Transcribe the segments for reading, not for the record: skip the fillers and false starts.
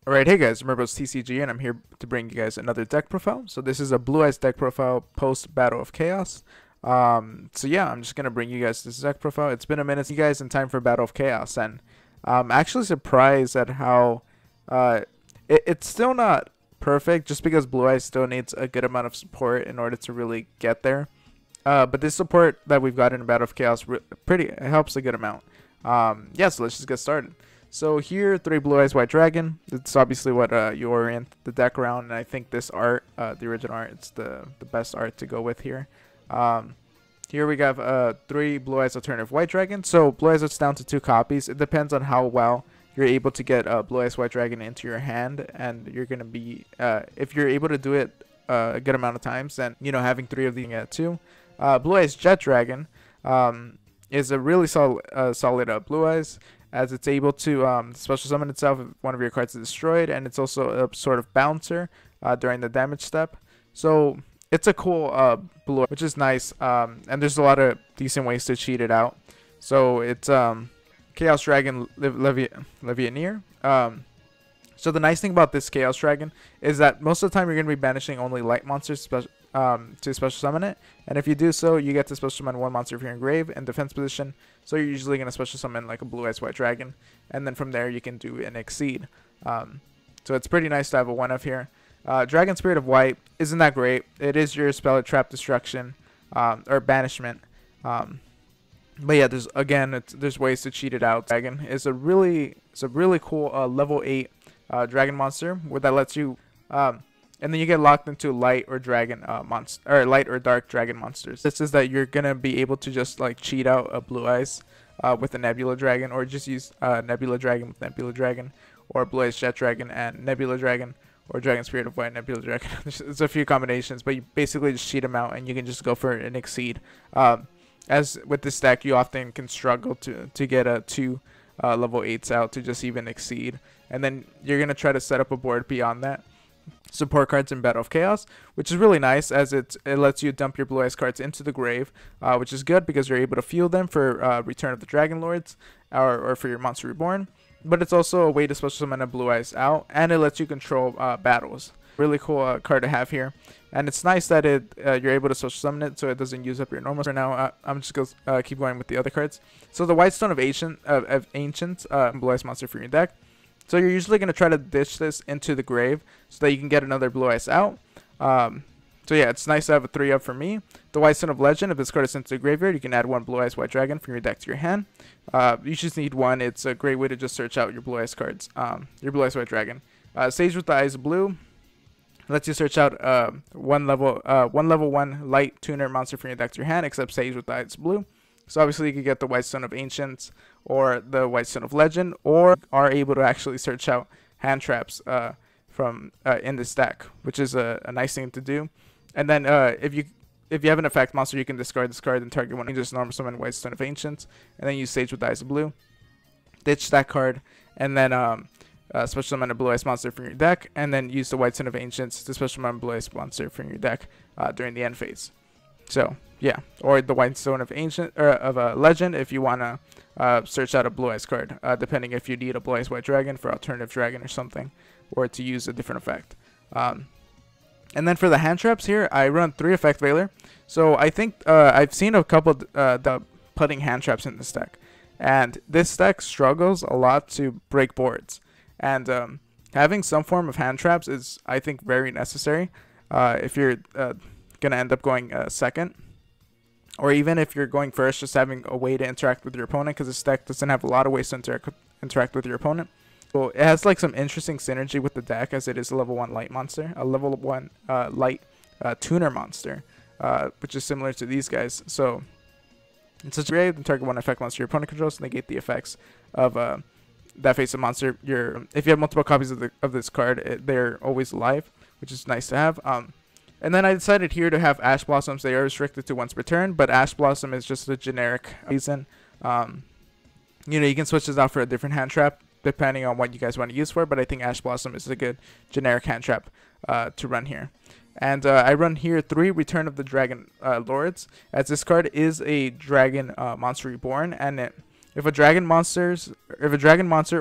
Alright, hey guys, remember it's TCG and I'm here to bring you guys another deck profile. So this is a Blue Eyes deck profile post Battle of Chaos. So yeah, I'm just gonna bring you guys this deck profile. It's been a minute, you guys, in time for Battle of Chaos, and I'm actually surprised at how uh, it's still not perfect, just because Blue Eyes still needs a good amount of support in order to really get there. But this support that we've got in Battle of Chaos pretty helps a good amount. Yeah, so let's just get started. So here, 3 Blue Eyes White Dragon. It's obviously what you orient the deck around, and I think this art, the original art, it's the best art to go with here. Here we have 3 Blue Eyes Alternative White Dragon. So Blue Eyes it's down to 2 copies. It depends on how well you're able to get Blue Eyes White Dragon into your hand, and you're gonna be if you're able to do it a good amount of times, then having 3 of these at 2. Blue Eyes Jet Dragon is a really solid Blue Eyes, as it's able to special summon itself if one of your cards is destroyed, and it's also a sort of bouncer during the damage step. So it's a cool blue, which is nice, and there's a lot of decent ways to cheat it out. So it's Chaos Dragon Levianeer. So the nice thing about this Chaos Dragon is that most of the time you're going to be banishing only light monsters to special summon it, and if you do so, you get to special summon 1 monster if you're in grave and defense position. So you're usually going to special summon like a Blue Eyes White Dragon, and then from there you can do an Exceed. So it's pretty nice to have a 1-of here. Dragon Spirit of White isn't that great. It is your spell at Trap Destruction or Banishment. But yeah, there's ways to cheat it out. Dragon is a really cool level 8 dragon monster where that lets you and then you get locked into light or dragon monster, or light or dark dragon monsters. This is that you're gonna be able to just like cheat out a Blue Eyes with a Nebula Dragon, or just use Nebula Dragon with Nebula Dragon, or Blue Eyes Jet Dragon and Nebula Dragon, or Dragon Spirit of White Nebula Dragon. There's a few combinations, but you basically just cheat them out, and you can just go for an Exceed. As with this deck, you often can struggle to get a 2 level 8s out to just even Exceed, and then you're gonna try to set up a board beyond that. Support cards in Battle of Chaos, which is really nice, as it lets you dump your Blue Eyes cards into the grave, which is good because you're able to fuel them for Return of the Dragon Lords or for your Monster Reborn. But it's also a way to special summon a Blue Eyes out, and it lets you control battles. Really cool card to have here, and it's nice that you're able to special summon it so it doesn't use up your normal. For now, I'm just gonna keep going with the other cards. So the White Stone of Ancients, Blue Eyes monster for your deck. So you're usually going to try to ditch this into the grave so that you can get another Blue Eyes out. So yeah, it's nice to have a 3-of for me. The White Stone of Legend, if this card is sent to the graveyard, you can add 1 Blue Eyes White Dragon from your deck to your hand. You just need 1. It's a great way to just search out your Blue Eyes cards, your Blue Eyes White Dragon. Sage with the Eyes Blue lets you search out one level 1 light tuner monster from your deck to your hand, except Sage with the Eyes Blue. So obviously you could get the White Stone of Ancients or the White Stone of Legend, or are able to actually search out hand traps from in this deck, which is a nice thing to do. And then if you have an effect monster, you can discard this card and target one. You just normal summon White Stone of Ancients, and then use Sage with the Eyes of Blue, ditch that card, and then special summon a Blue Eyes monster from your deck, and then use the White Stone of Ancients to special summon a Blue Eyes monster from your deck during the end phase. So yeah, or the White Stone of Legend if you wanna search out a Blue Eyes card, depending if you need a Blue Eyes White Dragon for Alternative Dragon or something, or to use a different effect. And then for the hand traps here, I run 3 Effect Veiler. So I think I've seen a couple the putting hand traps in this deck, and this deck struggles a lot to break boards, and having some form of hand traps is, I think, very necessary if you're gonna end up going second, or even if you're going first, just having a way to interact with your opponent, because this deck doesn't have a lot of ways to interact with your opponent. So it has like some interesting synergy with the deck, as it is a level 1 light monster, a level 1 light tuner monster, which is similar to these guys. So it's such a great target 1 effect monster your opponent controls to negate the effects of that face of monster. If you have multiple copies of this card, they're always alive, which is nice to have. And then I decided here to have Ash Blossoms. They are restricted to once per turn, but Ash Blossom is just a generic reason. You can switch this out for a different hand trap depending on what you guys want to use for it, but I think Ash Blossom is a good generic hand trap to run here. And I run here 3 Return of the Dragon Lords, as this card is a Dragon Monster Reborn, and If a dragon monster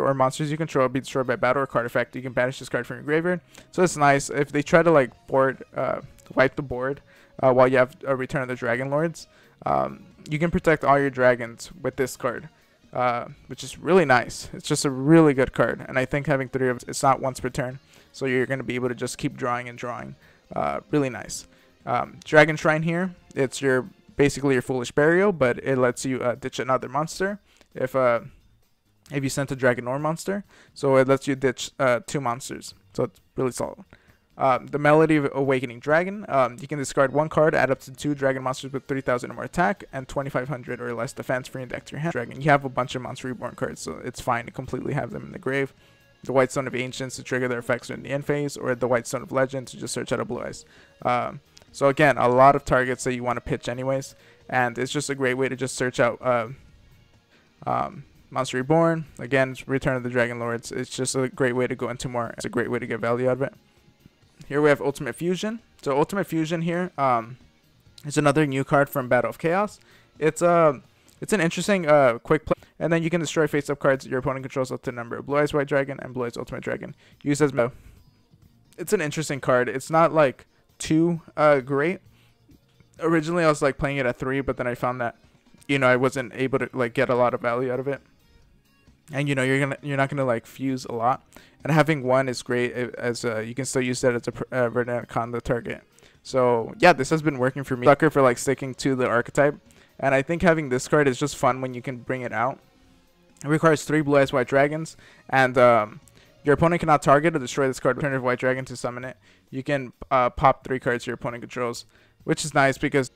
or monsters you control be destroyed by battle or card effect, you can banish this card from your graveyard. So it's nice if they try to like wipe the board while you have a Return of the Dragon Lords. You can protect all your dragons with this card, which is really nice. It's just a really good card, and I think having 3 of it's not once per turn, so you're going to be able to just keep drawing and drawing. Really nice. Dragon Shrine here, it's basically your Foolish Burial, but it lets you ditch another monster if you sent a Dragon or monster. So it lets you ditch 2 monsters, so it's really solid. The Melody of Awakening Dragon, you can discard 1 card, add up to 2 dragon monsters with 3,000 or more attack and 2,500 or less defense for your deck to your hand. Dragon, you have a bunch of Monster Reborn cards, so it's fine to completely have them in the grave. The White Stone of Ancients to trigger their effects in the end phase, or the White Stone of Legend to just search out a Blue Eyes. So again, a lot of targets that you want to pitch anyways, and it's just a great way to just search out Monster Reborn. Again, Return of the Dragon Lords. It's just a great way to go into more. It's a great way to get value out of it. Here we have Ultimate Fusion. So Ultimate Fusion here is another new card from Battle of Chaos. It's an interesting quick play, and then you can destroy face-up cards your opponent controls up to the number of Blue Eyes White Dragon and Blue Eyes Ultimate Dragon. Used as it's an interesting card. It's not like too great. Originally I was like playing it at 3, but then I found that I wasn't able to like get a lot of value out of it. And you're not gonna like fuse a lot, and having 1 is great as you can still use that as a Verdant Anaconda target. So yeah, this has been working for me. Sucker for like sticking to the archetype, and I think having this card is just fun when you can bring it out. It requires 3 Blue Eyes White Dragons, and your opponent cannot target or destroy this card with Return of White Dragon to summon it. You can pop 3 cards your opponent controls, which is nice because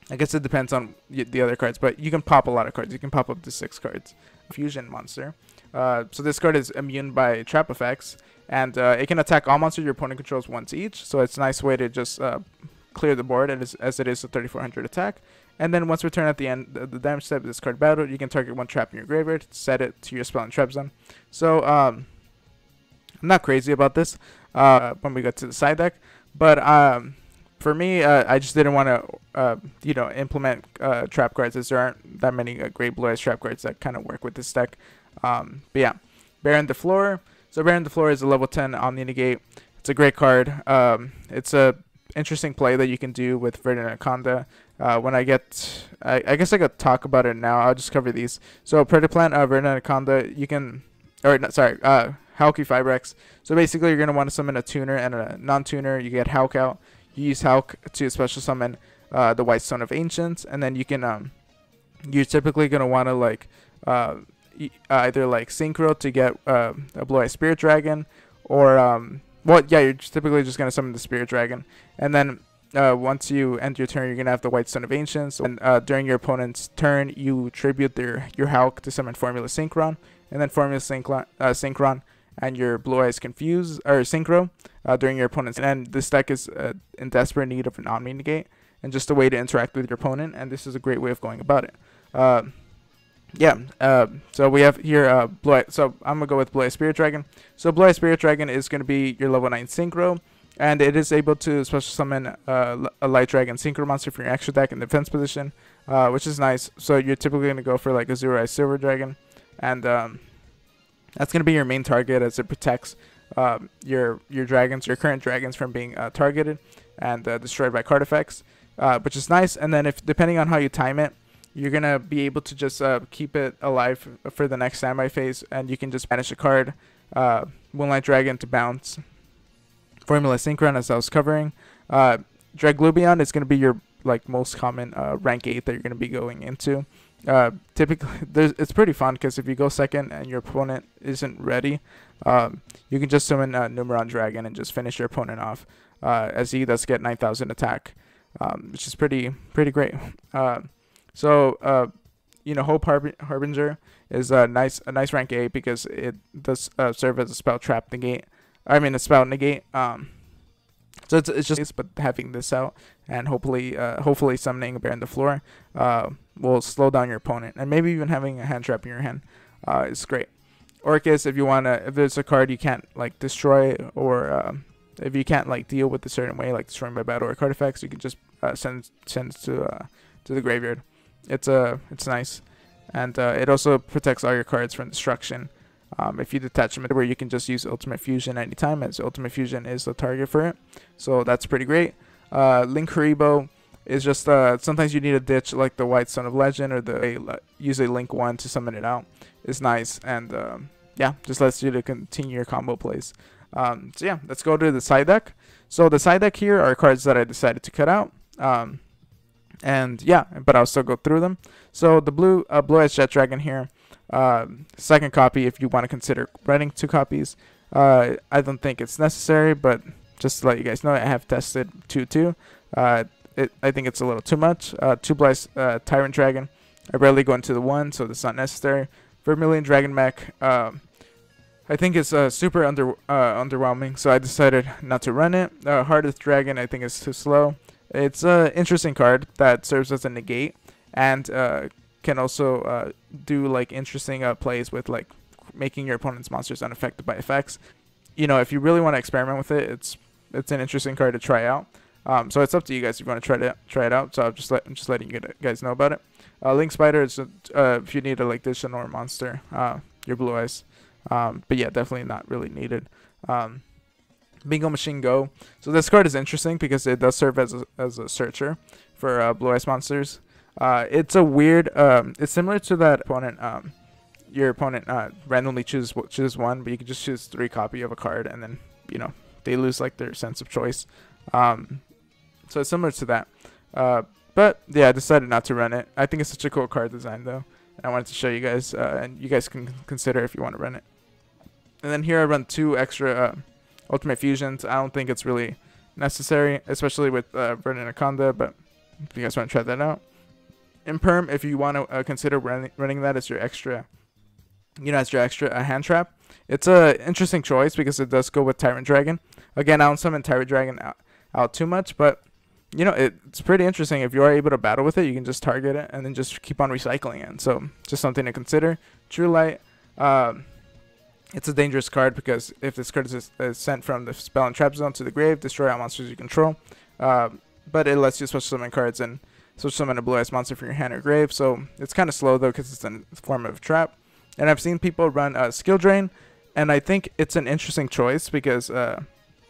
I guess it depends on the other cards, but you can pop a lot of cards. You can pop up to 6 cards. Fusion monster. So this card is immune by trap effects, and it can attack all monsters your opponent controls once each. So it's a nice way to just clear the board as it is a 3,400 attack. And then once returned at the end of the damage step of this card battle, you can target 1 trap in your graveyard, set it to your spell and trap zone. So I'm not crazy about this when we get to the side deck, but for me, I just didn't want to, implement trap cards, as there aren't that many great Blue Eyes trap cards that kind of work with this deck. But yeah, Baron de Fleur. So Baron de Fleur is a level 10 Omni Negate. It's a great card. It's a interesting play that you can do with Verdant Anaconda. When I guess I could talk about it now. I'll just cover these. So Predaplant, Verdant Anaconda, you can, Hauki Fibrex. So basically, you're gonna want to summon a tuner and a non-tuner. You get Hauk out. You use Hauk to special summon the White Stone of Ancients, and then you can you're typically gonna want to like either like Synchro to get a Blue Eye Spirit Dragon, or you're typically just gonna summon the Spirit Dragon, and then once you end your turn, you're gonna have the White Stone of Ancients, and during your opponent's turn, you tribute your Hauk to summon Formula Synchron, and then Formula Synchron and your Blue Eyes Confuse or Synchro during your opponent's. And this deck is in desperate need of an Omni Negate and just a way to interact with your opponent, and this is a great way of going about it. So we have here Blue Eye. So I'm gonna go with Blue Eye Spirit Dragon. So Blue Eye Spirit Dragon is gonna be your level 9 Synchro, and it is able to special summon a Light Dragon Synchro monster from your extra deck in defense position, which is nice. So you're typically gonna go for like a Zero Eye Silver Dragon, and that's going to be your main target, as it protects your dragons, your current dragons, from being targeted and destroyed by card effects, which is nice. And then depending on how you time it, you're going to be able to just keep it alive for the next standby phase, and you can just banish a card, Moonlight Dragon to bounce, Formula Synchron, as I was covering. Draglubion is going to be your most common rank 8 that you're going to be going into. Typically it's pretty fun because if you go second and your opponent isn't ready, you can just summon Numeron Dragon and just finish your opponent off, as he does get 9,000 attack, which is pretty great. Hope Harbinger is a nice rank 8 because it does serve as a spell trap negate. A spell negate. So it's just, but having this out and hopefully summoning Baron de Fleur will slow down your opponent, and maybe even having a hand trap in your hand is great. Orcus, if there's a card you can't destroy, or if you can't deal with a certain way, like destroying by battle or card effects, you can just send it to the graveyard. It's nice. and it also protects all your cards from destruction. If you detach them, where you can just use Ultimate Fusion anytime, as Ultimate Fusion is the target for it. So that's pretty great. Linkuriboh is just sometimes you need a ditch like the White Stone of Legend, or use a Link 1 to summon it out. It's nice, and yeah, just lets you to continue your combo plays. So yeah, let's go to the side deck. So the side deck here are cards that I decided to cut out. And yeah, but I'll still go through them. So the Blue Eyes Jet Dragon here, second copy if you want to consider running 2 copies. I don't think it's necessary, but just to let you guys know, I have tested 2-2. I think it's a little too much. 2 Blue Eyes Tyrant Dragon. I rarely go into the 1, so that's not necessary. Vermilion Dragon Mech. I think it's super underwhelming, so I decided not to run it. Hearteth Dragon, I think, is too slow. It's an interesting card that serves as a negate, and can also do like interesting plays with like making your opponent's monsters unaffected by effects. You know, if you really want to experiment with it, it's an interesting card to try out. So it's up to you guys if you want to try it out. So I'm just letting you guys know about it. Link Spider is if you need a like additional or monster, your Blue Eyes. But yeah, definitely not really needed. Bingo Machine Go. So this card is interesting because it does serve as a searcher for Blue Eyes monsters. It's a weird. It's similar to that opponent. Your opponent randomly chooses 1, but you can just choose 3 copy of a card, and then they lose like their sense of choice. So it's similar to that. But yeah, I decided not to run it. I think it's such a cool card design though, and I wanted to show you guys, and you guys can consider if you want to run it. And then here I run 2 extra Ultimate Fusions. I don't think it's really necessary, especially with Verdant Anaconda, but if you guys want to try that out. Imperm, if you want to consider running that as your extra, as your extra hand trap. It's a interesting choice because it does go with Tyrant Dragon. Again, I don't summon Tyrant Dragon out too much, but it's pretty interesting. If you are able to battle with it, you can just target it and then just keep on recycling it. So just something to consider. True Light. It's a dangerous card because if this card is sent from the spell and trap zone to the grave, destroy all monsters you control. But it lets you switch summon cards and switch summon a Blue Eyes monster from your hand or grave. So it's kind of slow though because it's in the form of a trap. And I've seen people run Skill Drain, and I think it's an interesting choice because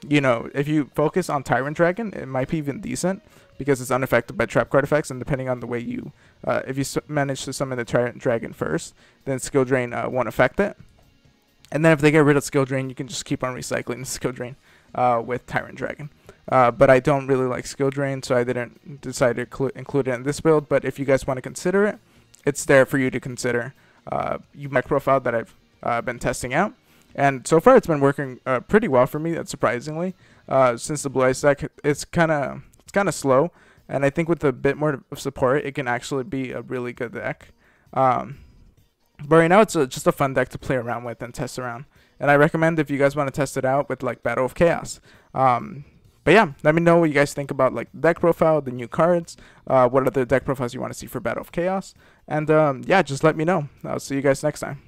if you focus on Tyrant Dragon, it might be even decent because it's unaffected by trap card effects, and depending on the way you, if you manage to summon the Tyrant Dragon first, then Skill Drain won't affect it. And then if they get rid of Skill Drain, you can just keep on recycling Skill Drain with Tyrant Dragon. But I don't really like Skill Drain, so I didn't decide to include it in this build. But if you guys want to consider it, it's there for you to consider. My profile that I've been testing out, and so far it's been working pretty well for me, surprisingly. Since the Blue Eyes deck, it's kind of slow, and I think with a bit more of support, it can actually be a really good deck. But right now, it's just a fun deck to play around with and test around. And I recommend if you guys want to test it out with like Battle of Chaos. But yeah, let me know what you guys think about like the deck profile, the new cards, what other deck profiles you want to see for Battle of Chaos. And yeah, just let me know. I'll see you guys next time.